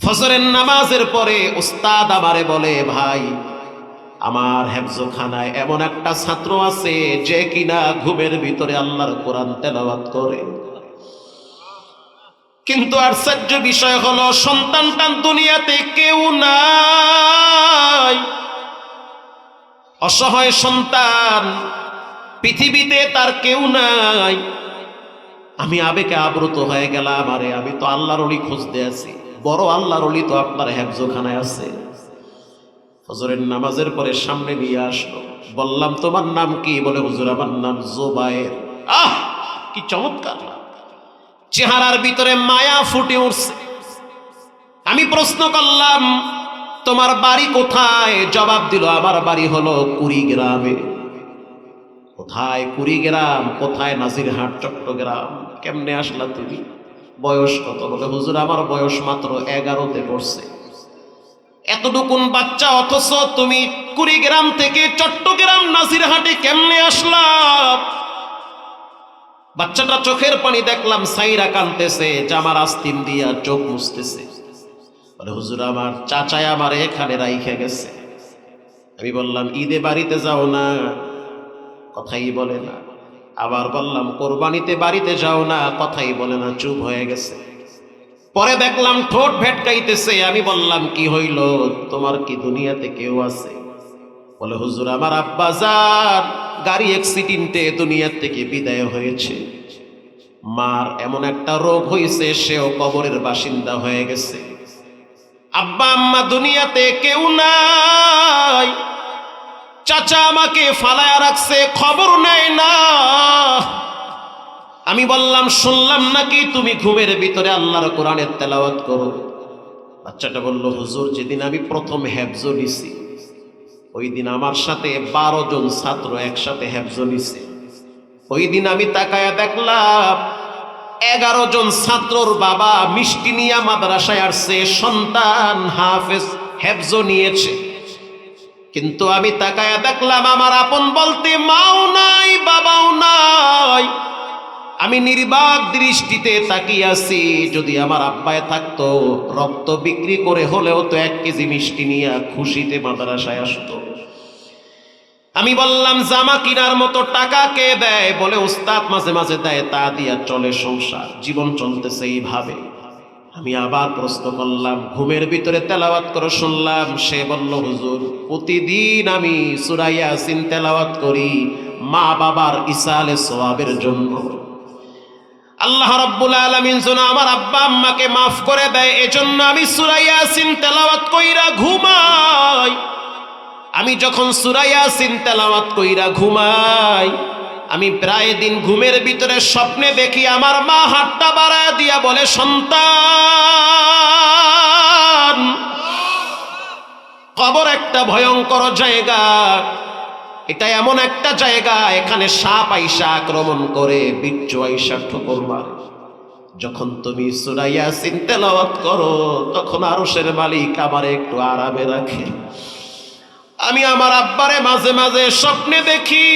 ফজরের নামাজের পরে উস্তাদ আমারে বলে, ভাই আমার হেফজখানায় এমন একটা ছাত্র আছে যে কিনা ঘুমের ভিতরে আল্লাহর কোরআন তেলাওয়াত করে। কিন্তু আশ্চর্য বিষয় হলো সন্তানটান দুনিয়াতে কেউ নাই, অসহায় সন্তান, পৃথিবীতে তার কেউ নাই। আমি আবেগে আবৃত হয়ে গেলাম, আরে আমি তো আল্লাহর ওলি খুঁজতে আছি, বড় আল্লাহর ওলি তো আপনার হেফজখানায় আছে। ফজরের নামাজের পরে সামনে নিয়ে আসলো, বললাম তোমার নাম কি? বলে হুজুর আমার নাম জুবায়ের। আহ কি চমৎকার নাম, চেহারার ভিতরে মায়া ফুটে উঠছে। আমি প্রশ্ন করলাম তোমার বাড়ি কোথায়? জবাব দিল আমার বাড়ি হলো কুড়িগ্রামে। কোথায় কুড়িগ্রাম? কোথায়? নাজিরহাট, চট্টগ্রাম। কেমনে আসলা তুমি? বয়স কত? বলে হুজুর আমার বয়স মাত্র 11তে পড়ছে। এতটুকুন বাচ্চা, অথচ তুমি কুড়িগ্রাম থেকে চট্টগ্রাম নাজিরহাটে কেমনে আসলা? বাচ্চাটা চোখের পানি দেখলাম সাইরা কানতেছে, জামার আস্তিন দিয়া চোখ মুছতেছে। বলে হুজুর আমার চাচাই আমার এখানে রাইখে গেছে। আমি বললাম ঈদে বাড়িতে যাও না? কথাই বলে না। আবার বললাম কোরবানিতে বাড়িতে যাও না? কথাই বলে না, চুপ হয়ে গেছে। পরে দেখলাম ঠোঁট ভেটকাইতেছে। আমি বললাম কি হইল, তোমার কি দুনিয়াতে কেউ আছে? বলে হুজুর আমার আব্বাজান গাড়ি অ্যাক্সিডেন্টে দুনিয়ার থেকে বিদায় হয়েছে। মার এমন একটা রোগ হয়েছে, সেও কবরের বাসিন্দা হয়ে গেছে। আব্বা আম্মা দুনিয়াতে কেউ নাই। চাচা আমাকে ফালায়া রাখছে, খবর নেয় না। আমি বললাম শুনলাম নাকি তুমি ঘুমের ভিতরে আল্লাহর কোরআনের তেলাওয়াত করো। বাচ্চাটা বলল হুজুর যেদিন আমি প্রথম হেফজ নিছি, ওই দিন আমার সাথে 12 জন ছাত্র একসাথে হেফজ নিছে। ওই দিন আমি তাকায়া দেখলাম 11 জন ছাত্রর বাবা মিষ্টি নিয়া মাদ্রাসায় আসছে, সন্তান হাফেজ হেফজ নিয়েছে। কিন্তু আমি তাকায়া দেখলাম আমার আপন বলতে মাও নাই, বাবাও নাই। আমি নির্বাক দৃষ্টিতে তাকিয়ে আছি। যদি আমার আব্বায় থাকতো, রক্ত বিক্রি করে হলেও তো 1 কেজি মিষ্টি নিয়ে খুশিতে মাদ্রাসায় আসতো। আমি বললাম জামা কেনার মতো টাকা কে দেয়? বলে উস্তাদ মাঝে মাঝে দেয়, তা দিয়া চলে সংসার, জীবন চলতেছে এইভাবে। আমি আবার প্রশ্ন করলাম ঘুমের ভিতরে তেলাওয়াত করে শুনলাম। সে বলল হুজুর প্রতিদিন আমি সূরা ইয়াসিন তেলাওয়াত করি মা বাবার ইসালে সওয়াবের জন্য। আল্লাহ রাব্বুল আলামিন যেন আমার আব্বা আম্মাকে মাফ করে দেয়, এজন্য আমি সূরা ইয়াসিন তেলাওয়াত কইরা ঘুমাই। আমি যখন সূরা ইয়াসিন তেলাওয়াত কইরা ঘুমাই, আমি প্রায় দিন ঘুমের ভিতরে স্বপ্নে দেখি আমার মা হাতটা বাড়ায় দিয়া বলে সন্তান, কবর একটা ভয়ঙ্কর জায়গা। এটা এমন একটা জায়গা, এখানে সাপ আইসা আক্রমণ করে, বিচ্ছু আইসা ঠোকর মারে। যখন তুমি সূরা ইয়াসিন তেলাওয়াত করো, তখন আরশের মালিক আমারে একটু আরামে রাখে। আমি আমার আব্বারে মাঝে মাঝে স্বপ্নে দেখি।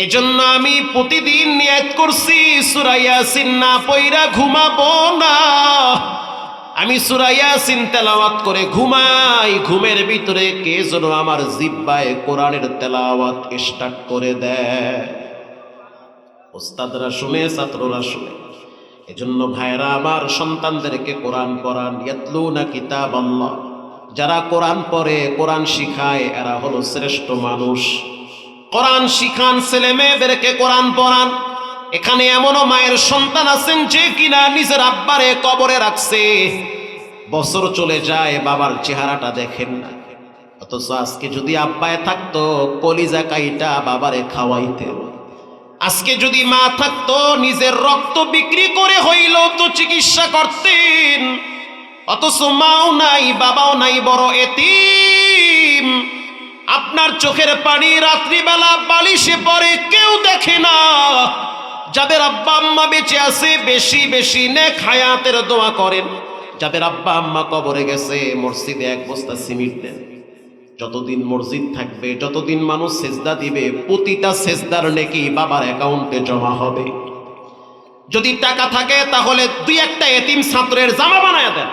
এজন্য আমি প্রতিদিন নিয়ত করছি সূরা ইয়াসিন না পইরা ঘুমাবো না। আমি সূরা ইয়াসিন তেলাওয়াত করে ঘুমাই। ঘুমের ভিতরে কে যেন আমার জিহ্বায় কোরআনের তেলাওয়াত স্টার্ট করে দেয়। ওস্তাদরা শুনে, ছাত্ররা শুনে। এজন্য ভাইরা আমার সন্তানদেরকে কোরআন পড়ান। ইয়াতলুনা কিতাবাল্লাহ, যারা কোরআন পড়ে, কোরআন শিখায়, এরা হলো শ্রেষ্ঠ মানুষ। কোরআন শিখান, ছেলে মেয়েদেরকে কোরআন পড়ান। এখানে এমনও মায়ের সন্তান আছেন যে কিনা নিজের আব্বারে কবরে রাখছে, বছর চলে যায়, বাবার চেহারাটা দেখেন না। অথচ আজকে যদি আব্বায় থাকতো, কলিজা কাইটা বাবারে খাওয়াইতে। আজকে যদি মা থাকতো, নিজের রক্ত বিক্রি করে হইলেও তো চিকিৎসা করতেন। অথচ মাও নাই, বাবাও নাই, বড় এতিম। আপনার চোখের পানি রাত্রিবেলা বালিশে পড়ে, কেউ দেখে না। যাদের আব্বা আম্মা বেঁচে আছে, বেশি বেশি নেক হায়াতের দোয়া করেন। যাদের আব্বা আম্মা কবরে গেছে, মসজিদে 1 বস্তা সিমেন্ট দেন। যতদিন মসজিদ থাকবে, যতদিন মানুষ সেজদা দিবে, প্রতিটা সেজদার নেকি বাবার অ্যাকাউন্টে জমা হবে। যদি টাকা থাকে তাহলে 2-1টা এতিম ছাত্রের জামা বানায় দেন।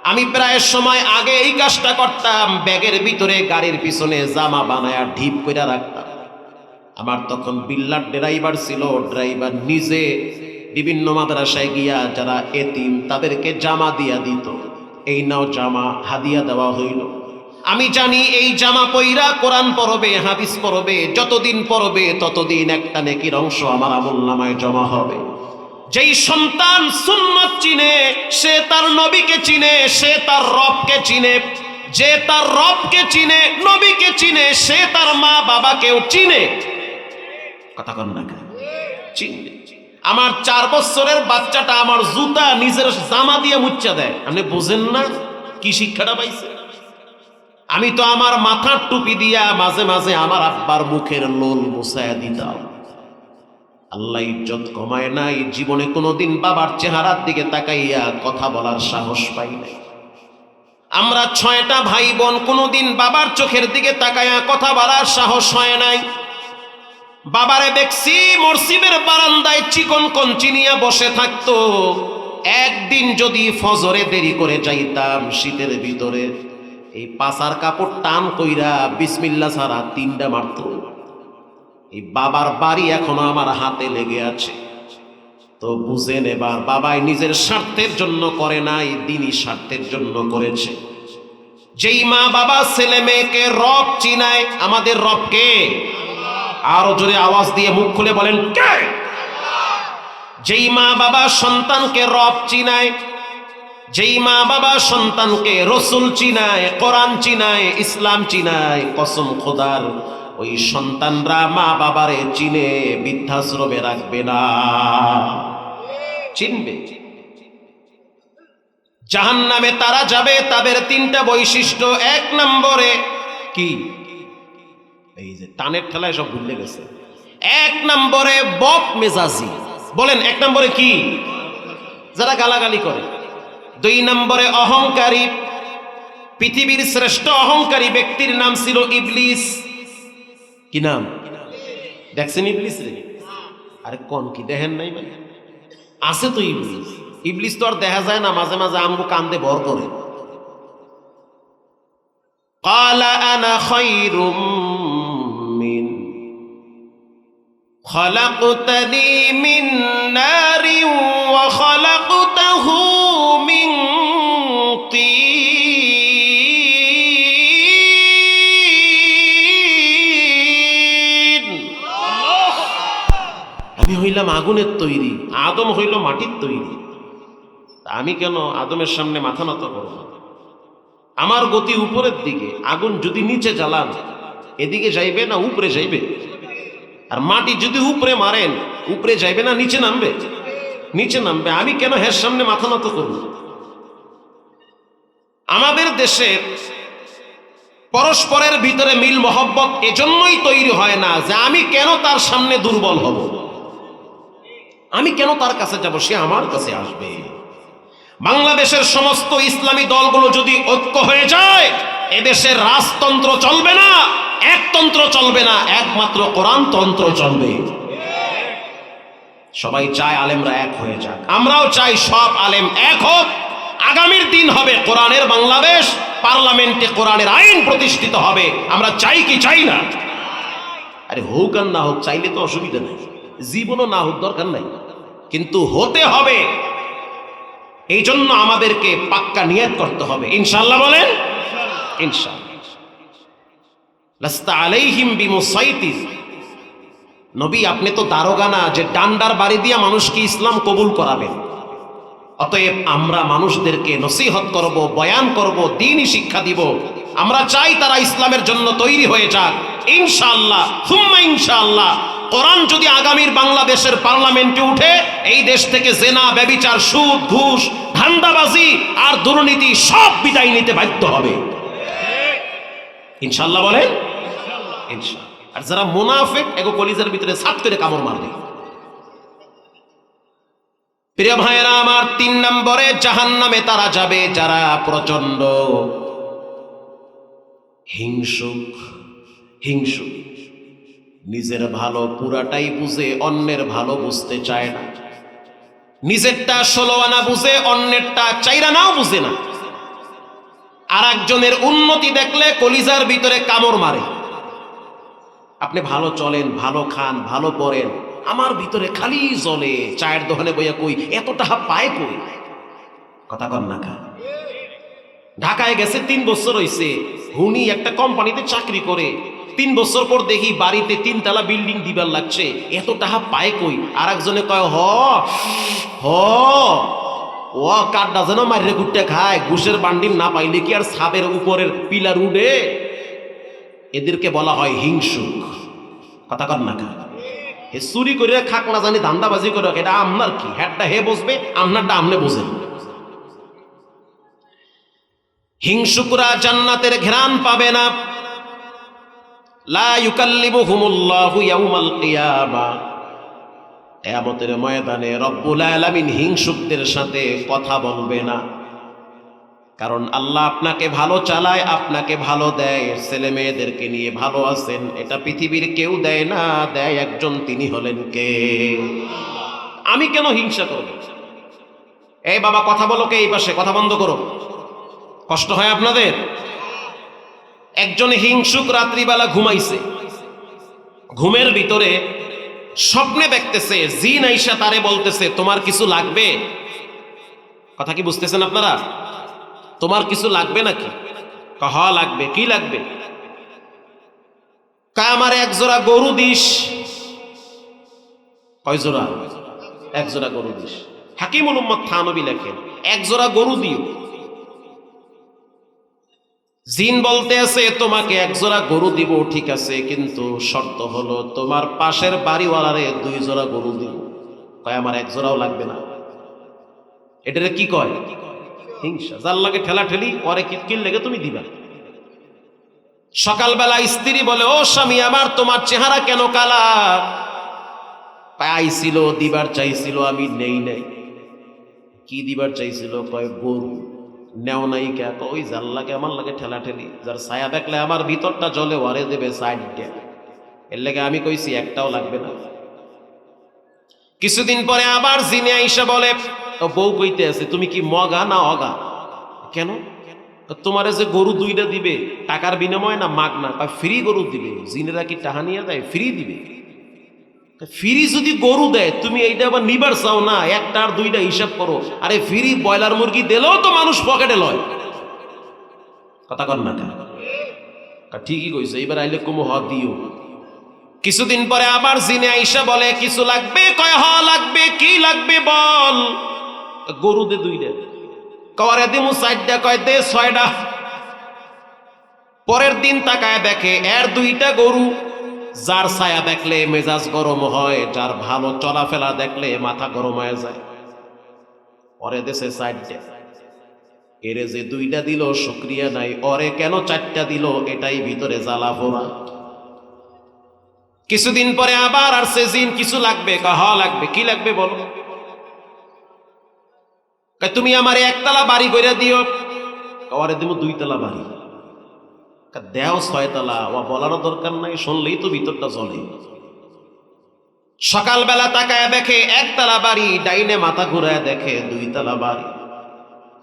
আমি প্রায় সময় আগে এই কাজটা করতাম, ব্যাগের ভিতরে গাড়ির পিছনে জামা বানায়া ঢিপ করে রাখতাম। আমার তখন বিল্লার ড্রাইভার ছিল, ড্রাইভার নিজে বিভিন্ন মাদ্রাসায় গিয়া যারা এতিম তাদেরকে জামা দিয়া দিত। এই নাও জামা, হাদিয়া দেওয়া হইল। আমি জানি এই জামা পইরা কোরআন পড়বে, হাদিস পড়বে, যতদিন পড়বে ততদিন একটা নেকির অংশ আমার আমলনামায় জমা হবে। যেই সন্তান সুন্নাত চিনে, সে তার নবীকে চিনে, সে তার রবকে চিনে। যে তার রবকে চিনে, নবীকে চিনে, সে তার মা বাবাকেও চিনে। কথা কন না কেন? চিনবে। আমার 4 বছরের বাচ্চাটা আমার জুতা নিজের জামা দিয়ে মুচ্ছা দেয়। আপনি বুঝেন না কি শিক্ষাটা পাইছে? আমি তো আমার মাথার টুপি দিয়া মাঝে মাঝে আমার আব্বার মুখের লোল মুছায়া দিতাম। আল্লাহ ইজ্জত কমায় নাই, জীবনে কোনোদিন বাবার চেহারার দিকে তাকাইয়া কথা বলার সাহস পাই নাই। আমরা 6টা ভাই বোন, কোনোদিন বাবার চোখের দিকে তাকাইয়া কথা বলার সাহস হয় নাই। বাবারে দেখছি মসজিদের বারান্দায় চিকন কঞ্চি নিয়ে বসে থাকতো। একদিন যদি ফজরে দেরি করে যাইতাম শীতের ভিতরে, এই পাছার কাপড় টান কইরা বিসমিল্লাহ ছাড়া 3টা মারত। এই বাবার বাড়ি এখনো আমার হাতে লেগে আছে। তো বুঝেন এবার, বাবাই নিজের স্বার্থের জন্য করে নাই, দিনই স্বার্থের জন্য করেছে। যেই মা বাবা ছেলে মেয়েকে রব চিনায়, আমাদের রবকে আরো জোরে আওয়াজ দিয়ে মুখ খুলে বলেন কে? যেই মা বাবা সন্তানকে রব চিনায়, যেই মা বাবা সন্তানকে রসুল চিনায়, কোরআন চিনায়, ইসলাম চিনায়, কসম খোদার ওই সন্তানরা মা বাবারে চিনে, বৃদ্ধাশ্রমে রাখবে না, চিনবে। জাহান্নামে তারা যাবে, তাদের 3টা বৈশিষ্ট্য। 1 নম্বরে কি? এই যে টানের ঠেলায় সব ভুলে গেছে। 1 নম্বরে বদ মেজাজি। বলেন 1 নম্বরে কি? যারা গালাগালি করে। 2 নম্বরে অহংকারী। পৃথিবীর শ্রেষ্ঠ অহংকারী ব্যক্তির নাম ছিল ইবলিস। কি নাম? দেখছেন ইবলিস রে? আরে কোন কি দেখেন নাই? মানে আছে তো ইবলিস। ইবলিস তো আর দেখা যায় না, মাঝে মাঝে আমগো কান্দে ভর করে। ক্বালা আনা খায়রুম মিন খালাকতানি মিন নারি ওয়া খালাকতাহু মিন তিন। আমি হইলাম আগুনের তৈরি, আদম হইল মাটির তৈরি। আমি কেন আদমের সামনে মাথা নত করব? আমার গতি উপরের দিকে। আগুন যদি নিচে জ্বালান, এদিকে যাইবে না উপরে যাইবে? আর মাটি যদি উপরে মারেন, উপরে যাইবে না নিচে নামবে? নিচে নামবে। আমি কেন হের সামনে মাথা নত করব? আমাদের দেশে পরস্পরের ভিতরে মিল মহব্বত এজন্যই তৈরি হয় না যে আমি কেন তার সামনে দুর্বল হব, আমি কেন তার কাছে যাব, সে আমার কাছে আসবে। বাংলাদেশের সমস্ত ইসলামী দলগুলো যদি ঐক্য হয়ে যায়, এদেশের রাজতন্ত্র চলবে না, একতন্ত্র চলবে না, একমাত্র কোরআন তন্ত্র চলবে। সবাই চায় আলেমরা এক হয়ে যাক, আমরাও চাই সব আলেম এক হোক। আগামীর দিন হবে কোরআনের বাংলাদেশ, পার্লামেন্টে কোরআনের আইন প্রতিষ্ঠিত হবে। আমরা চাই কি চাই না? আরে হোক আর না হোক, চাইলে তো অসুবিধা নেই, জীবনও না হোক দরকার নাই, কিন্তু হতে হবে। এই জন্য আমাদেরকে পাক্কা নিয়ত করতে হবে, ইনশাআল্লাহ। বলেন ইনশাআল্লাহ। লাস্তা আলাইহিম বিমুসাইতির। নবী আপনি তো দারোগা না যে ডান্ডার বাড়ি দিয়া মানুষকে ইসলাম কবুল করাবেন। অতএব আমরা মানুষদেরকে নসিহত করব, বয়ান করব, দ্বীনি শিক্ষা দিব। আমরা চাই তারা ইসলামের জন্য তৈরি হয়ে যাক, ইনশাআল্লাহ সুম্মা ইনশাআল্লাহ। কোরআন যদি আগামীর বাংলাদেশের পার্লামেন্টে উঠে, এই দেশ থেকে জেনা, ব্যভিচার, সুদ, ঘুষ, ধান্দাবাজি আর দুর্নীতি সব বিদায় নিতে বাধ্য হবে, ইনশাআল্লাহ। বলেন ইনশাআল্লাহ। আর যারা মুনাফিক, এগো কলিজার ভিতরে ছাপ করে কামড় মারবে। প্রিয় ভাইয়েরা আমার, 3 নম্বরে জাহান্নামে তারা যাবে যারা প্রচন্ড হিংসুক। হিংসুক, নিজের ভালো পুরাটাই বুঝে, অন্যের ভালো বুঝতে চায় না। নিজেরটা 16 আনা বুঝে, অন্যেরটা 4 আনাও বুঝে না। আর একজনের উন্নতি দেখলে কলিজার ভিতরে কামড় মারে। আপনি ভালো চলেন, ভালো খান, ভালো পড়েন, আমার ভিতরে খালি জ্বলে। চায়ের দোকানে বইয়া কই এত টাকা পায় কই? কথা কন না খা। ঢাকায় গেছে 3 বছর হইছে, হুনি একটা কোম্পানিতে চাকরি করে। 3 বছর পর দেখি বাড়িতে 3 তলা বিল্ডিং দিবার লাগছে, এত টাকা পায় কই? আর একজনে কয় হ হ ও কাঠটা যেন মারিয়ে কুটতে খায়, ঘুষের বান্ডিল না পাইলে কি আর ছাদের উপরের পিলার উঠে? এদেরকে বলা হয় হিংসুক। কথা কন না খা। হে চুরি করে খাক না জানি, ধান্দাবাজি করে, এটা আপনার কি? হ্যাটটা হে বসবে, আপনারটা আপনি বোঝেন। হিংসুকরা জান্নাতের ঘ্রাণ পাবে না। লা ইউকাল্লিমুহুমুল্লাহু ইয়াউমাল কিয়ামা, কিয়ামতের ময়দানে রব্বুল আলামিন হিংসুকদের সাথে কথা বলবে না। কারণ আল্লাহ আপনাকে ভালো চালায়, আপনাকে ভালো দেয়, ছেলে মেয়েদেরকে নিয়ে ভালো আছেন, এটা পৃথিবীর কেউ দেয় না, দেয় একজন, তিনি হলেন কে? আমি কেন হিংসা করব? এই বাবা কথা বলো, কে এই পাশে? কথা বন্ধ করো, কষ্ট হয় আপনাদের? একজন হিংসুক রাত্রিবেলা ঘুমাইছে, ঘুমের ভিতরে স্বপ্নে দেখতেছে জিন আইসা তারে বলতেছে তোমার কিছু লাগবে। কথা কি বুঝতেছেন আপনারা? তোমার কিছু লাগবে নাকি? হ লাগবে। কি লাগবে? আমার 1 জোড়া গরু দিস। কয় জোড়া? 1 জোড়া গরু দিস। হাকিমুল উম্মত থানবী লেখেন 1 জোড়া গরু দিও। জিন বলতে আছে তোমাকে 1 জোড়া গরু দিব, ঠিক আছে, কিন্তু শর্ত হলো তোমার পাশের বাড়িওয়ালারে 2 জোড়া গরু দিব। কয় আমার 1 জোড়াও লাগবে না। এটারে কি কয়? হিংসা। যার লাগে ঠেলা ঠেলি, পরে কিল লেগে তুমি দিবা। সকালবেলা স্ত্রী বলে ও স্বামী আমার, তোমার চেহারা কেন কালা? পাইছিল, দিবার চাইছিল, আমি নেই নাই। কি দিবার চাইছিল? কয় গরু। নেও নাই কে? ওই যার লাগে আমার লাগে ঠেলা ঠেলি, যার ছায়া দেখলে আমার ভিতরটা জ্বলে, ওরে দেবে সাইড দিয়ে। এর লেগে আমি কইছি একটাও লাগবে না। কিছুদিন পরে আবার জিনে আইসা বলে ও বউ কইতে আছে তুমি কি মগা না অগা? কেন? তোমারে যে গরু 2টা দিবে টাকার বিনিময়ে না মাগনা? ফ্রি গরু দিবে। জিনেরা কি টাকা নিয়ে দেয়? ফ্রি দিবে। ফ্রি যদি গরু দেয় তুমি এইটা আবার নিবার চাও না? 1টা আর 2টা হিসাব করো। আরে ফ্রি ব্রয়লার মুরগি দিলেও তো মানুষ পকেটে লয়। কথা কন না? ঠিকই কইছে। এবার আইলে কুমো হ দিও। কিছুদিন পরে আবার জিনে আইসা বলে কিছু লাগবে? কয় হ লাগবে। কি লাগবে বল? গরু দে 2টা। কওয়ারে দিমু 4টা। কয় দে 6টা। পরের দিন তাকায় দেখে এর 2টা গরু। যার ছায়া দেখলে মেজাজ গরম হয়, যার ভালো চলাফেরা দেখলে মাথা গরম হয়ে যায়। পরে দেশে 4টা। এরে যে 2টা দিল শুকরিয়া নাই, ওরে কেন 4টা দিল? এটাই ভিতরে জ্বালা পোড়া। কিছুদিন পরে আবার আর সে জিন কিছু লাগবে? হ লাগবে। কি লাগবে বলো? তুমি আমার 1 তলা বাড়ি কইরা দিও। কওয়ারে দিব 2 তলা বাড়ি। দেও 6 তলা। ও বলারও দরকার নাই, শুনলেই তো ভিতরটা জ্বলে। সকালবেলা তাকায় দেখে 1 তলা বাড়ি, ডাইনে মাথা ঘুরায় দেখে 2 তলা বাড়ি।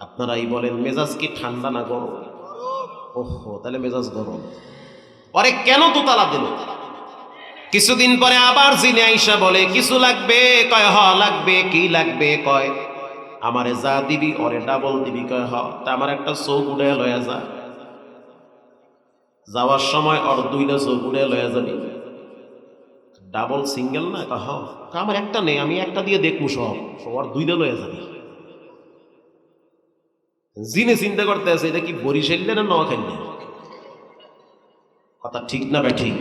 আপনারাই বলেন মেজাজ কি ঠান্ডা না গরম? ওহো, তাহলে মেজাজ গরম। পরে কেন 2 তলা দিল? কিছুদিন পরে আবার জিনে আইসা বলে কিছু লাগবে? কয় হ লাগবে। কি লাগবে? কয় আমারে যা দিবি ওরে ডাবল দিবি। কয় হ। তা আমার একটা চৌক উড়ে লয়া যা। যাওয়ার সময় ওর 2টা চৌক উড়ে লয়া যাবি। ডাবল সিঙ্গেল না? কয় হ। আমার একটা নেই, আমি একটা দিয়ে দেখবো সব, ওর 2টা লয়া যাবি। জিনে চিন্তা করতে আছে এটা কি বরিশালে না নোয়াখালী? কথা ঠিক না ব্যাঠিক?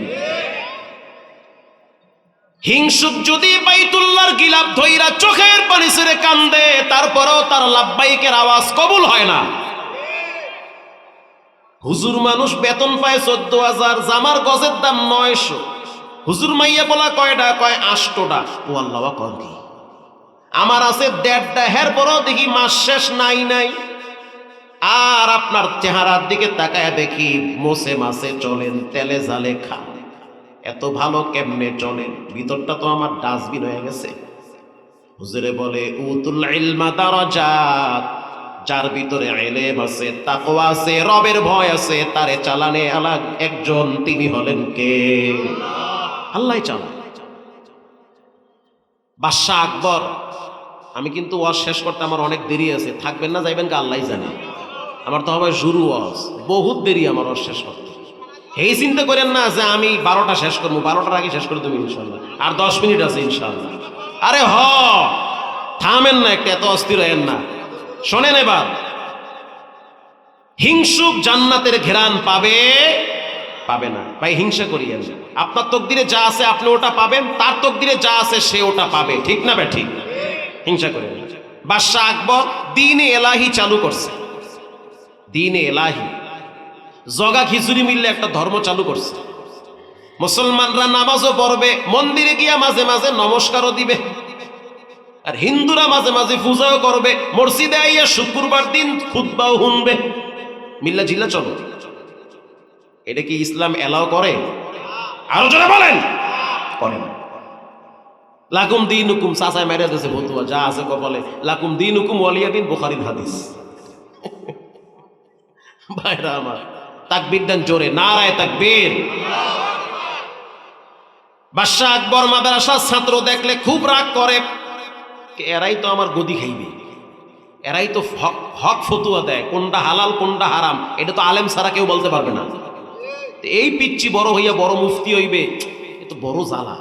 হিংসুক যদি বাইতুল্লাহর গিলাফ ধইরা চোখের পানি ছেড়ে কান্দে, তারপরেও তার লাব্বাইকের আওয়াজ কবুল হয় না। হুজুর মানুষ বেতন পায় 14,000, জামার গজের দাম 900। হুজুর মাইয়া বলা কয়টা? কয় 8টা। ও আল্লাহ কর কি? আমার আছে 1.5টা। হের পরও দেখি মাস শেষ নাই নাই। আর আপনার চেহারার দিকে তাকায় দেখি মোসে মাসে চলেন, তেলে জালে খান, এত ভালো কেমনে চলেন? ভিতরটা তো আমার ডাস্টবিন হয়ে গেছে। হুজুরে বলে উতুল ইলমা দারাজাত, যার ভিতরে ইলম আছে, তাকওয়া আছে, রবের ভয় আছে, তারে চালানে আলাগ একজন, তিনি হলেন কে? আল্লাহ চালান। বাদশাহ আকবর, আমি কিন্তু ওয়াজ শেষ করতে আমার অনেক দেরি আছে, থাকবেন না যাইবেন কা আল্লাহ জানে। আমার তো হবে শুরু ওয়াজ, বহুত দেরি আমার ওয়াজ শেষ করতে। এই চিন্তা করেন না যে আমি 12টা শেষ করবো, 12টার আগে শেষ করে দেবো ইনশাল্লাহ, আর 10 মিনিট আছে ইনশাল্লাহ। আরে থামেন না, একটা এত অস্থির হয়েন না। শোনেন এবার, হিংসুক জান্নাতের ঘেরান পাবে পাবে না? ভাই হিংসা করিয়েন না। আপনার তকদিরে যা আছে আপনি ওটা পাবেন, তার তকদিরে যা আছে সে ওটা পাবে, ঠিক না ভাই? ঠিক। হিংসা করেন না। বাদশাহ আকবর দ্বীনে এলাহি চালু করছে। দ্বীনে এলাহি, জগা খিচুড়ি মিললে একটা ধর্ম চালু করছে। মুসলমানরা নামাজও পড়বে, মন্দিরে গিয়া মাঝে মাঝে নমস্কারও দিবে, আর হিন্দুরা মাঝে মাঝে পূজাও করবে, মসজিদে আইয়া শুক্রবার দিন খুতবাও শুনবে। মিল্লা জিল্লা চলো, এটা কি ইসলাম এলাও করে? আরো জোরে বলেন, করে না। লাকুম দিন হুকুম, চাচায় মেরে দিয়েছে ফতুয়া, যা আছে কপালে, লাকুম দিন হুকুম ওয়ালিয়া দিন, বুখারীর হাদিস। ভাইরা আমার, তাকবীর দেন জোরে, নারায়ে তাকবীর। বাদশাহ আকবর মাদ্রাসার ছাত্র দেখলে খুব রাগ করে, এরাই তো আমার গদি খাইবে, এরাই তো হক ফতুয়া দেয়, কোনটা হালাল কোনটা হারাম এটা তো আলেম ছাড়া কেউ বলতে পারবে না। এই পিচ্ছি বড় হইয়া বড় মুফতি হইবে, এ তো বড় জ্বালা।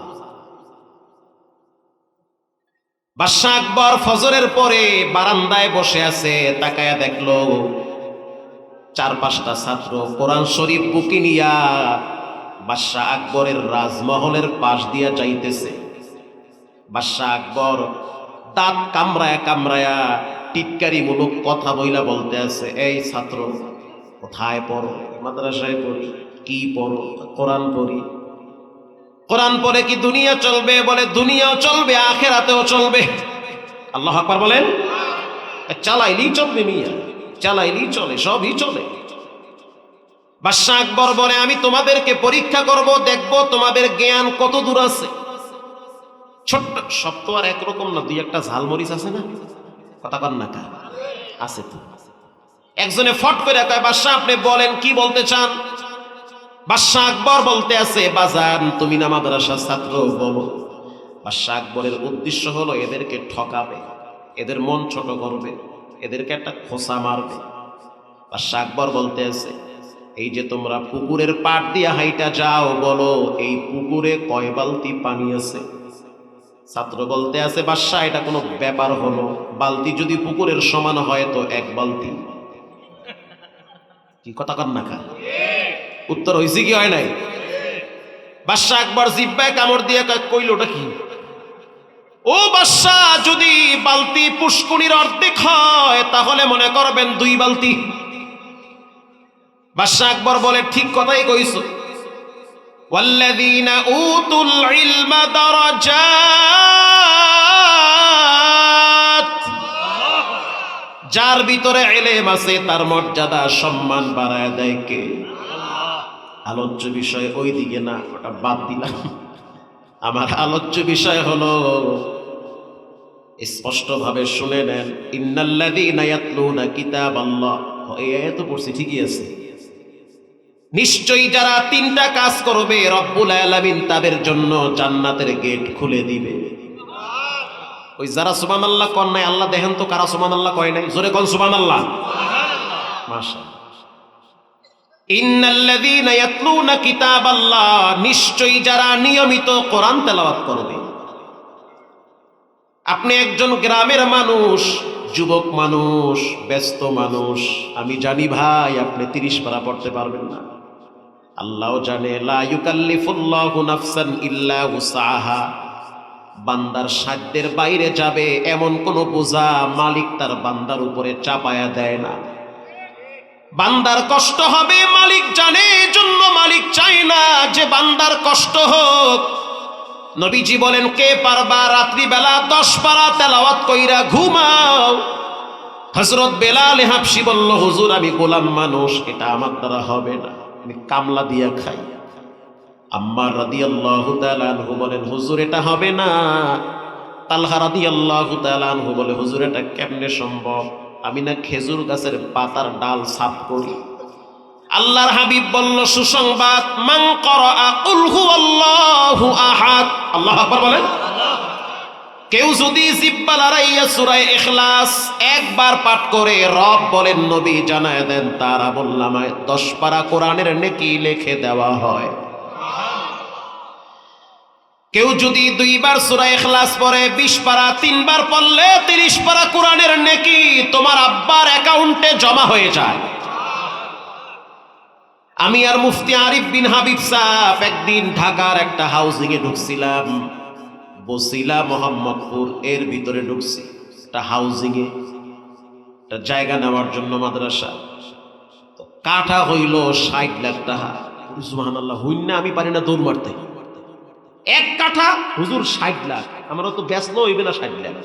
বাদশাহ আকবর ফজরের পরে বারান্দায় বসে আছে, তাকায়া দেখলো 4-5টা ছাত্র কোরআন শরীফ বুকে নিয়া বাদশাহ আকবরের রাজমহলের পাশ দিয়া যাইতেছে। বাদশাহ আকবর দাঁত কামড়ায়া কামড়ায়া টিটকারি মূলক কথা বইলা বলতে আছে, এই ছাত্র কোথায় পড়ো? মাদ্রাসায় পড়ি। কি পড়ো? কোরআন পড়ি। কোরআন পড়ে কি দুনিয়া চলবে? বলে দুনিয়াও চলবে, আখিরাতেও চলবে। আল্লাহু আকবার বলেন। চালাইলেই চলবে মিয়া, চালাইলেই চলে, সবই চলে। বাদশাহ আকবর বলে, আমি তোমাদেরকে পরীক্ষা করব, দেখব তোমাদের জ্ঞান কত দূর আছে। ছোট্ট সব তো আর একরকম না, 2-1টা ঝালমরিচ আছে না, কথা কন না কা আছে তো। একজনে ফট করে কয়, বাদশাহ আপনি বলেন কি বলতে চান? বাদশাহ আকবর বলতে আছে, বাজান তুমি না মাদ্রাসার ছাত্র, বলো। বাদশাহ আকবরের উদ্দেশ্য হলো এদেরকে ঠকাবে, এদের মন ছোট করবে, এদেরকে একটা খোঁচা মারবে। বাদশাহ আকবর বলতে আছে, এই যে তোমরা পুকুরের পাড় দিয়া হাইটা যাও, বলো এই পুকুরে কয় বালতি পানি আছে? ছাত্র বলতে আছে, বাদশাহ এটা কোনো ব্যাপার হলো? বালতি যদি পুকুরের সমান হয় তো 1 বালতি। কি কথা কন না কা? উত্তর হইছে কি হয় নাই? বাদশাহ আকবর জিহ্বায় কামড় দিয়ে কইলোটা কি? ও বাদশাহ, যদি বালতি পুষ্কুনির অর্ধেক হয় তাহলে মনে করবেন 2 বালতি। বাদশাহ আকবর বলে, ঠিক কথাই কইছো। ওয়াল্লাযীনা উতুল ইলমা দারাজাত, যার ভিতরে ইলম আছে তার মর্যাদা সম্মান বাড়ায় দেয় কে? আলোচ্য বিষয় ওই দিকে না, ওটা বাদ দিলাম। আমার আলোচ্য বিষয় হলো, স্পষ্টভাবে শুনে নেন, ইন্নাল্লাযীনা ইয়াতলুনা কিতাবাল্লাহ। এই আয়াত পড়ছি, ঠিকই আছে। নিশ্চয়ই যারা 3টা কাজ করবে, রব্বুল আলামিন তাদের জন্য জান্নাতের গেট খুলে দিবে। ওই যারা সুবহানাল্লাহ কন নাই, আল্লাহ দেখেন তো কারা সুবহানাল্লাহ কয় নাই, জোরে কোন সুবহানাল্লাহ। মাশাআল্লাহ। ইন্নাল্লাযীনা ইয়াতলুনা কিতাবাল্লাহ, নিশ্চয়ই যারা নিয়মিত কোরআন তেলাওয়াত করবে। আপনি একজন গ্রামের মানুষ, যুবক মানুষ, ব্যস্ত মানুষ, আমি জানি ভাই আপনি 30 পারা পড়তে পারবেন না। আল্লাহও জানে, লা ইউকাল্লিফুল্লাহু নাফসান ইল্লা উসআহা। বান্দার সাধ্যের বাইরে যাবে এমন কোন বোঝা মালিক তার বান্দার উপরে চাপায়া দেয় না। বান্দার কষ্ট হবে মালিক জানে, এজন্য মালিক চায় না যে বান্দার কষ্ট হোক। নবীজি বলেন, কে পারবা রাত্রিবেলা 10 পারা তেলাওয়াত কইরা ঘুমাও? হযরত বেলাল হাবশী বলল, হুজুর আমি গোলাম মানুষ, এটা আমার দ্বারা হবে না, আমি কামলা দিয়া খাই। আম্মার রাদিয়াল্লাহু তাআলা আনহু বলেন, হুজুর এটা হবে না। তালহা রাদিয়াল্লাহু তাআলা আনহু বলে, হুজুর এটা কেমনে সম্ভব? আমি না খেজুর গাছের পাতার ডাল সাফ করি। আল্লাহর হাবিব বলল সুসংবাদ, মান ক্বরাআ কুল হুয়াল্লাহু আহাদ, আল্লাহু আকবার বলেন। কেউ যদি জিব্বা লড়াইয়া সূরা ইখলাস একবার পাঠ করে, রব বলেন নবী জানায় দেন তার আমলনামায় 10 পারা কোরআনের নেকি লিখে দেওয়া হয়। কেউ যদি 2 বার সূরা ইখলাস পড়ে 20 পারা, 3 বার পড়লে 30 পারা কোরআনের নেকি তোমার আব্বার অ্যাকাউন্টে জমা হয়ে যায়। আমি আর মুফতি আরিফ বিন হাবিব সাহেব একদিন ঢাকার একটা হাউজিং এ ঢুকছিলাম, বসিলা মোহাম্মদপুর এর ভিতরে ঢুকছি, একটা হাউজিং এ একটা জায়গা নেওয়ার জন্য মাদ্রাসা। তো কাঠা হইল 60 লাখ টাকা। সুবহানাল্লাহ, হইন না আমি পারি না দৌড় মারতে। এক কাঠা হুজুর 60 লাখ, আমারও তো বেচলো হইবে না 60 লাখ।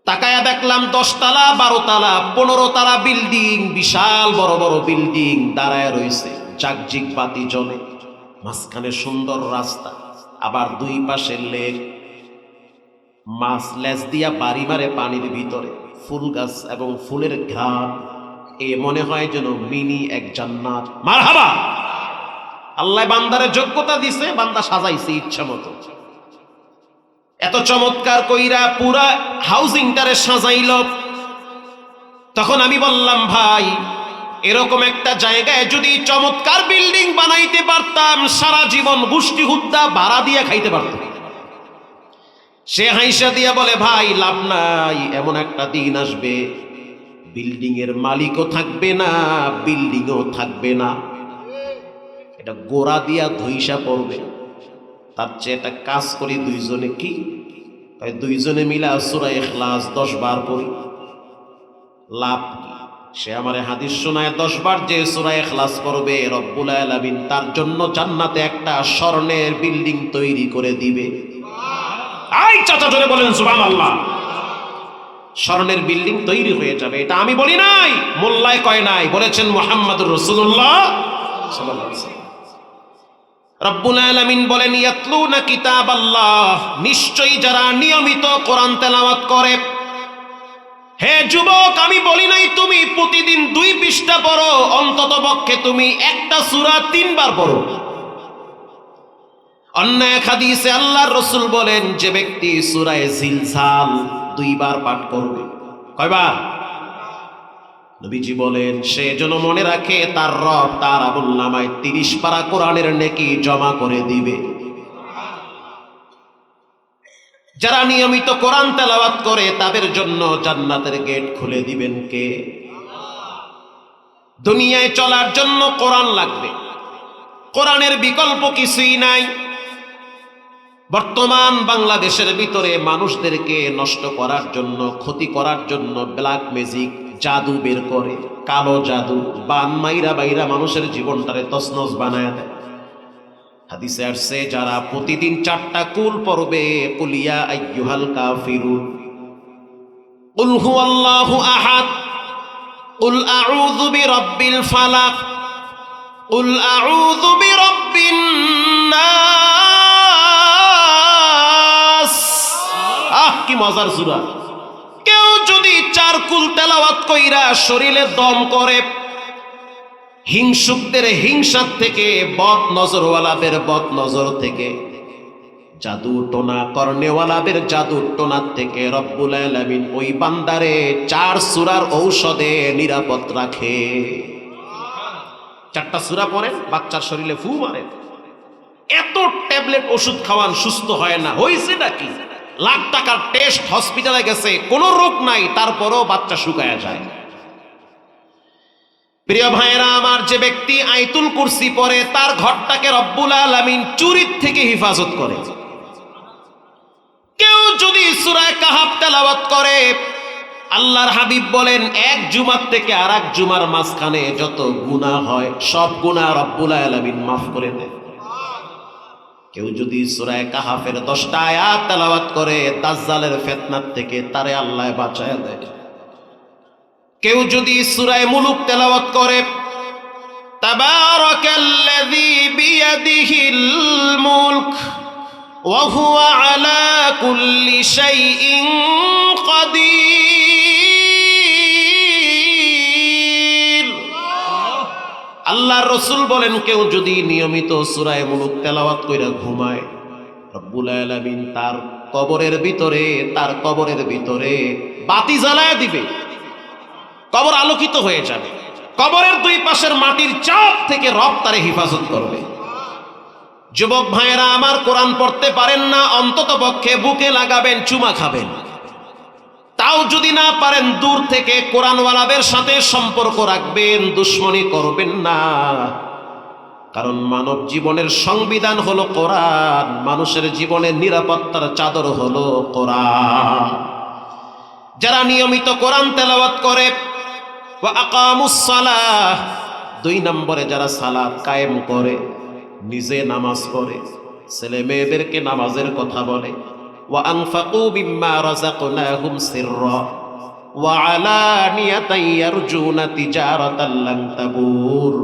তাকায়া দেখলাম 10 তালা 12 তালা 15 তালা বিল্ডিং, বিশাল বড় বড় বিল্ডিং দাঁড়ায় রয়েছে, জাগজিগ বাতি জ্বলে, মাঝখানে সুন্দর রাস্তা, আবার 2 পাশে লেক, মাছ লেজ দিয়া বাড়ি মারে পানির ভিতরে, ফুল গাছ এবং ফুলের ঘ্রাণ, এ মনে হয় যেন মিনি এক জান্নাত। মারহাবা। আল্লাহ বান্দারে যোগ্যতা দিছে, বান্দা সাজাইছে ইচ্ছা মতো। এত চমৎকার কইরা পুরা হাউজিংটারে সাজাইল। তখন আমি বললাম, ভাই এরকম একটা জায়গায় যদি চমৎকার বিল্ডিং বানাইতে পারতাম, সারা জীবন গোষ্ঠী হুদ্দা ভাড়া দিয়ে খাইতে পারতাম। সে হাইসা দিয়া বলে, ভাই লাভ নাই, এমন একটা দিন আসবে বিল্ডিং এর মালিকও থাকবে না, বিল্ডিংও থাকবে না, এটা গোড়া দিয়া ধইসা পড়বে। তার চেয়ে একটা কাজ করি, দুইজনে কি দুইজনে মিলা সূরা ইখলাস 10 বার পড়ি, লাভ কি? সে আমারে হাদিস শোনায় 10 বার যে সূরা ইখলাস পড়বে, রব্বুল আলামিন তার জন্য জান্নাতে একটা স্বর্ণের বিল্ডিং তৈরি করে দিবে। আই চাচা জোরে বলেন সুবহানাল্লাহ। স্বর্ণের বিল্ডিং তৈরি হয়ে যাবে, এটা আমি বলি নাই, মোল্লায় কয় নাই, বলেছেন মুহাম্মদুর রাসূলুল্লাহ সাল্লাল্লাহু আলাইহি ওয়াসাল্লাম। রব্বুল আলামিন বলেন, ইয়াতলুনা কিতাবাল্লাহ, নিশ্চয়ই যারা নিয়মিত কোরআন তেলাওয়াত করে। হে যুবক, আমি বলি নাই তুমি প্রতিদিন 2 পৃষ্ঠা পড়ো, অন্তত পক্ষে তুমি একটা সূরা 3 বার পড়ো। অন্য এক হাদিসে আল্লাহর রাসূল বলেন, যে ব্যক্তি সূরা জিলজাল 2 বার পাঠ করবে, কয়বার? নবীজি বলেন, সে যেন মনে রাখে তার রব তার আমলনামায় 30 পারা কোরআনের নেকি জমা করে দিবে। যারা নিয়মিত কোরআন তেলাওয়াত করে তাদের জন্য জান্নাতের গেট খুলে দিবেন কে? দুনিয়ায় চলার জন্য কোরআন লাগবে, কোরআনের বিকল্প কিছুই নাই। বর্তমান বাংলাদেশের ভিতরে মানুষদেরকে নষ্ট করার জন্য, ক্ষতি করার জন্য ব্ল্যাক ম্যাজিক, জাদু বের করে, কালো জাদু, বান মাইরা বাইরা মানুষের জীবনটারে তছনছ বানায় দেয়। হাদিসে আসছে, যারা প্রতিদিন 4টা কুল পড়বে, কুলিয়া আইয়ুহাল কাফিরুন, কুল হুয়াল্লাহু আহাদ, কুল আউযু বিরাব্বিল ফালাক, কুল আউযু বিরাব্বিন নাস। কি মজার সূরা! কেউ যদি 4 কুল তেলাওয়াত কইরা শরীরে দম করে, হিংসুকদের হিংসার থেকে, বদ নজরওয়ালাদের বদ নজর থেকে, জাদু টোনা করনেওয়ালাদের জাদু টোনার থেকে রব্বুল আলামিন ওই বান্দারে 4 সূরার ঔষধে নিরাপদ রাখে। 4টা সূরা পড়েন, বাচ্চার শরীরে ফু মারেন, এত ট্যাবলেট ওষুধ খাওয়ান, সুস্থ হয় না। হয়েছে নাকি? লাখ টাকার টেস্ট, হসপিটালে গেছে, কোনো রোগ নাই, তারপরও বাচ্চা শুকায়া যায়। প্রিয় ভাইরা আমার, যে ব্যক্তি আয়াতুল কুরসি পড়ে তার ঘরটাকে রব্বুল আলামিন চুরির থেকে হেফাজত করে। কেউ যদি সূরা কাহাফ তেলাওয়াত করে, আল্লাহর হাবিব বলেন, এক জুমার থেকে আরেক জুমার মাঝখানে যত গুনাহ হয় সব গুনাহ রব্বুল আলামিন মাফ করে দেন। কেউ যদি সূরা কাহাফের 10টা আয়াত তেলাওয়াত করে, দাজ্জালের ফিতনার থেকে তারে আল্লাহ বাঁচায় দেয়। কেউ যদি সূরা মুলুক তেলাওয়াত করে, তাবারাকাল্লাযী বিয়াদিহিল মুলক ওয়া হুয়া 'আলা কুল্লি শাইইন কাদির, আল্লাহ কি মজার সূরা! কেউ যদি 4 কুল তেলাওয়াত কইরা শরীরে দম করে, হিংসুকদের হিংসার থেকে, বদ নজরওয়ালাদের বদ নজর থেকে, জাদু টোনা করনেওয়ালাদের জাদু টোনার থেকে রব্বুল আলামিন ওই বান্দারে 4 সূরার ঔষধে নিরাপদ রাখে। আল্লাহর রাসূল বলেন কেউ যদি নিয়মিত সূরা মুলক তেলাওয়াত কইরা ঘুমায়, রব্বুল আলামিন তার কবরের ভিতরে বাতি জ্বালায় দিবে, কবর আলোকিত হয়ে যাবে। কবরের দুই পাশের মাটির চাপ থেকে রব তারে হেফাজত করবে। যুবক ভাইয়েরা আমার, কোরআন পড়তে পারেন না, অন্তত পক্ষে বুকে লাগাবেন, চুমা খাবেন। তাও যদি না পারেন, দূর থেকে কোরআনওয়ালাদের সাথে সম্পর্ক রাখবেন, দুশ্মনী করবেন না। কারণ মানব জীবনের সংবিধান হলো কোরআন, মানুষের জীবনের নিরাপত্তার চাদর হলো কোরআন। যারা নিয়মিত কোরআন তেলাওয়াত করে, ওয়া আকামুস সালাহ, 2 নম্বরে যারা সালাত কায়েম করে, নিজে নামাজ পড়ে, ছেলে মেয়েদেরকে নামাজের কথা বলে, ওয়া আনফাকু মিম্মা রাযাকনাহুম সিররা ওয়া আলানিয়াতান ইয়ারজুনা তিজারাতান লান তাবুর।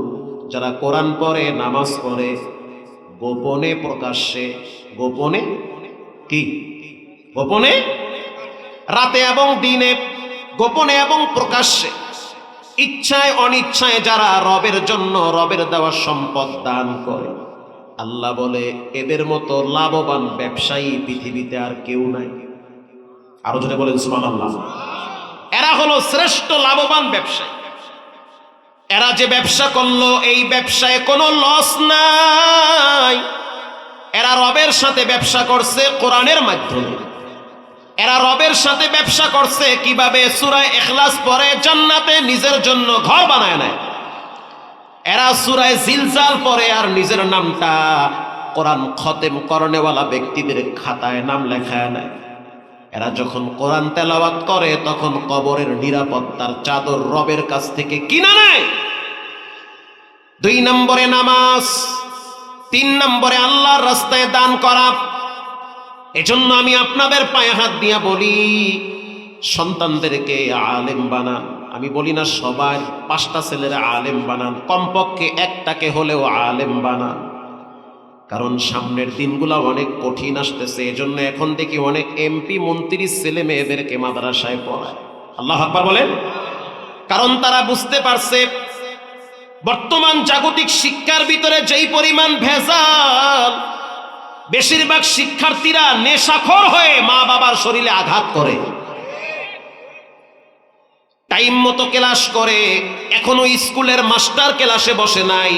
যারা কোরআন পড়ে, নামাজ পড়ে, গোপনে প্রকাশ্যে, গোপনে কি? গোপনে, রাতে এবং দিনে, গোপনে এবং প্রকাশ্যে, ইচ্ছায় অনিচ্ছায় যারা রবের জন্য রবের দেওয়া সম্পদ দান করে, আল্লাহ বলে এদের মতো লাভবান ব্যবসায়ী পৃথিবীতে আর কেউ নাই। আরো জোরে বলেন সুবহানাল্লাহ। এরা হলো শ্রেষ্ঠ লাভবান ব্যবসায়ী। এরা যে ব্যবসা করলো, এই ব্যবসায় কোনো লস নাই। এরা রবের সাথে ব্যবসা করছে কোরআনের মাধ্যমে। এরা রবের সাথে ব্যবসা করছে কিভাবে? সূরা ইখলাস পড়ে জান্নাতে নিজের জন্য ঘর বানায় নেয়। এরা সূরা জিলজাল পড়ে আর নিজের নামটা কোরআন খতেম করনেওয়ালা ব্যক্তিদের খাতায় নাম লেখায় নেয়। এরা যখন কোরআন তেলাওয়াত করে, তখন কবরের নিরাপত্তার চাদর রবের কাছ থেকে কিনা নেয়। 2 নম্বরে নামাজ, 3 নম্বরে আল্লাহর রাস্তায় দান করা। এজন্য আমি আপনাদের পায়ে হাত দিয়া বলি, সন্তানদেরকে আলেম বানান। আমি বলি না সবাই, 5টা ছেলেরা আলেম বানান, কমপক্ষে একটাকে হলেও আলেম বানান। কারণ সামনের দিনগুলো অনেক কঠিন আসতেছে। এজন্য এখন দেখি অনেক এমপি মন্ত্রী ছেলে মেয়েদেরকে মাদ্রাসায় পড়ায়। আল্লাহু আকবার বলেন। কারণ তারা বুঝতে পারছে বর্তমান জাগতিক শিক্ষার ভিতরে যেই পরিমাণ ভেজাল, বেশিরভাগ শিক্ষার্থীরা নেশাখোর হয়ে মা বাবার শরীরে আঘাত করে। টাইম মতো ক্লাস করে, এখনো স্কুলের মাস্টার ক্লাসে বসে নাই,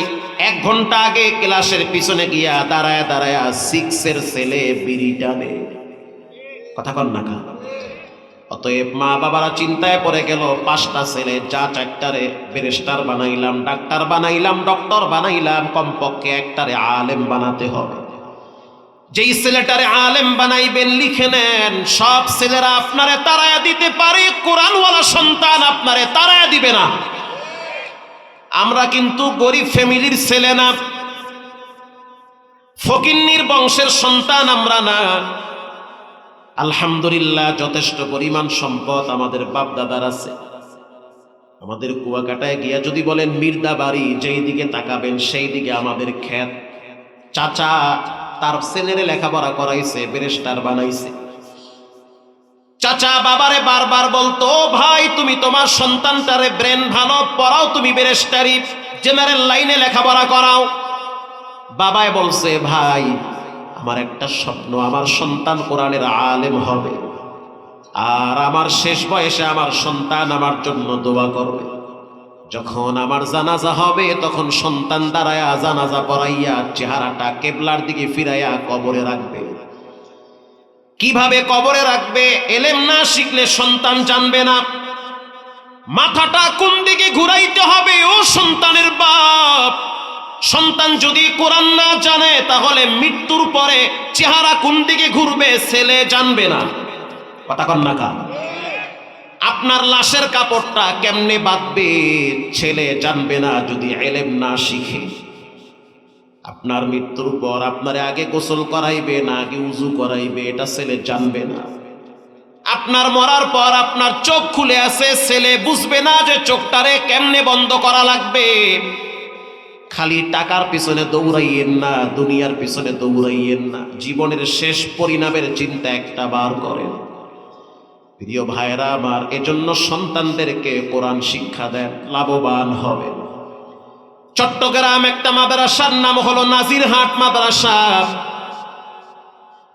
1 ঘন্টা আগে ক্লাসের পিছনে গিয়া দাঁড়ায় দাঁড়ায় 6 ছেলে বিড়ি টানে। কথা কন না কা? অতএব মা বাবারা চিন্তায় পড়ে গেল, 5টা ছেলে, যা 4টারে ব্যারিস্টার বানাইলাম, ডাক্তার বানাইলাম, ডক্টর বানাইলাম, কমপক্ষে একটারে আলেম বানাতে হবে। যেই ছেলেটারে আলেম বানাইবেন, লিখে নেন, সব ছেলেরা আপনারে তাড়ায়া দিতে পারে, কোরআনওয়ালা সন্তান আপনারে তাড়ায়া দিবে না। আমরা কিন্তু গরিব ফ্যামিলির ছেলে না, ফকিন্নির বংশের সন্তান আমরা না। আলহামদুলিল্লাহ, যথেষ্ট পরিমাণ সম্পদ আমাদের বাপ দাদার আছে। আমাদের কুয়াকাটায় গিয়া যদি বলেন মির্দা বাড়ি, যেই দিকে তাকাবেন সেই দিকে আমাদের ক্ষেত। চাচা তার ছেলেরে লেখাপড়া করাইছে, ব্যারিস্টার বানাইছে। চাচা বাবারে বারবার বলতো, ভাই তুমি তোমার সন্তানটারে ব্রেন ভালো পড়াও, তুমি ব্যারিস্টারি জেনারেল লাইনে লেখাপড়া করাও। বাবায় বলছে, ভাই আমার একটা স্বপ্ন, আমার সন্তান কোরআনের আলেম হবে, আর আমার শেষ বয়সে আমার সন্তান আমার জন্য দোয়া করবে। যখন আমার জানাজা হবে, তখন সন্তান দাঁড়ায়া জানাজা পড়াইয়া চেহারাটা কেবলার দিকে ফিরাইয়া কবরে রাখবে। কিভাবে কবরে রাখবে? এলেম না শিখলে সন্তান জানবে না। মাথাটা কোন দিকে ঘুরাইতে হবে ও সন্তানের বাপ। সন্তান যদি কোরআন না জানে, তাহলে মৃত্যুর পরে চেহারা কোন দিকে ঘুরবে ছেলে জানবে না। কথা কন না কা? আপনার লাশের কাপড়টা কেমনে বাঁধবে ছেলে জানবে না যদি এলেম না শিখে। আপনার মৃত্যুর পর আপনারে আগে গোসল করাইবে না আগে উজু করাইবে, এটা ছেলে জানবে না। আপনার মরার পর আপনার চোখ খুলে আছে, ছেলে বুঝবে না যে চোখটারে কেমনে বন্ধ করা লাগবে। খালি টাকার পিছনে দৌড়াইয়েন না, দুনিয়ার পিছনে দৌড়াইয়েন না। জীবনের শেষ পরিণামের চিন্তা একটা বার করেন। প্রিয় ভাইরা আমার, এজন্য সন্তানদেরকে কোরআন শিক্ষা দেন, লাভবান হবে। চট্টগ্রাম একটা মাদ্রাসার নাম হলো নাজিরহাট মাদ্রাসা।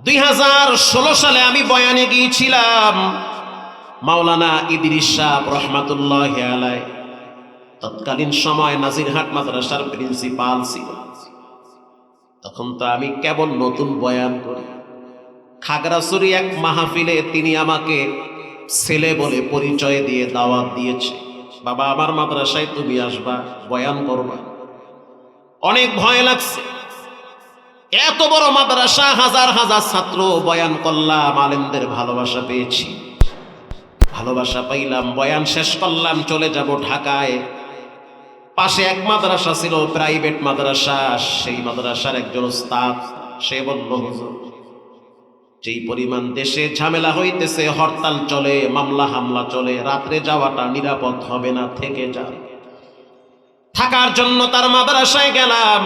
2016 সালে আমি বয়ানে গিয়েছিলাম। মাওলানা ইদ্রিস সাহেব রহমাতুল্লাহি আলাইহি তৎকালীন সময় নাজিরহাট মাদ্রাসার প্রিন্সিপাল ছিল। তখন তো আমি কেবল নতুন বয়ান করি। খাগড়াছড়ি এক মাহফিলে তিনি আমাকে ছেলে বলে পরিচয় দিয়ে দাওয়াত দিয়েছে, বাবা আমার মাদ্রাসায় তুমি আসবা, বয়ান করবা। অনেক ভয় লাগছে, এত বড় মাদ্রাসা, হাজার হাজার ছাত্র, বয়ান করলাম, আলেমদের ভালোবাসা পেয়েছি, ভালোবাসা পাইলাম। বয়ান শেষ করলাম, চলে যাব ঢাকায়। পাশে এক মাদ্রাসা ছিল, প্রাইভেট মাদ্রাসা। সেই মাদ্রাসার একজন উস্তাদ, সে বলল, হুজুর যেই পরিমাণ দেশে ঝামেলা হইতেছে, হরতাল চলে, মামলা হামলা চলে, রাত্রে যাওয়াটা নিরাপদ হবে না, থেকে যান। থাকার জন্য তার মাদ্রাসায় গেলাম।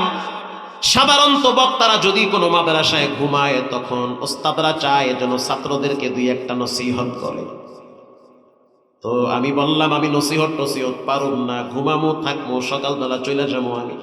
সাধারণত বক্তারা যদি কোনো মাদ্রাসায় ঘুমায়, তখন ওস্তাদরা চায় যেন ছাত্রদেরকে দুই একটা নসিহত করে। তো আমি বললাম, আমি নসিহত পারুম না, ঘুমামো, থাকবো, সকালবেলা চলে যাবো আমি।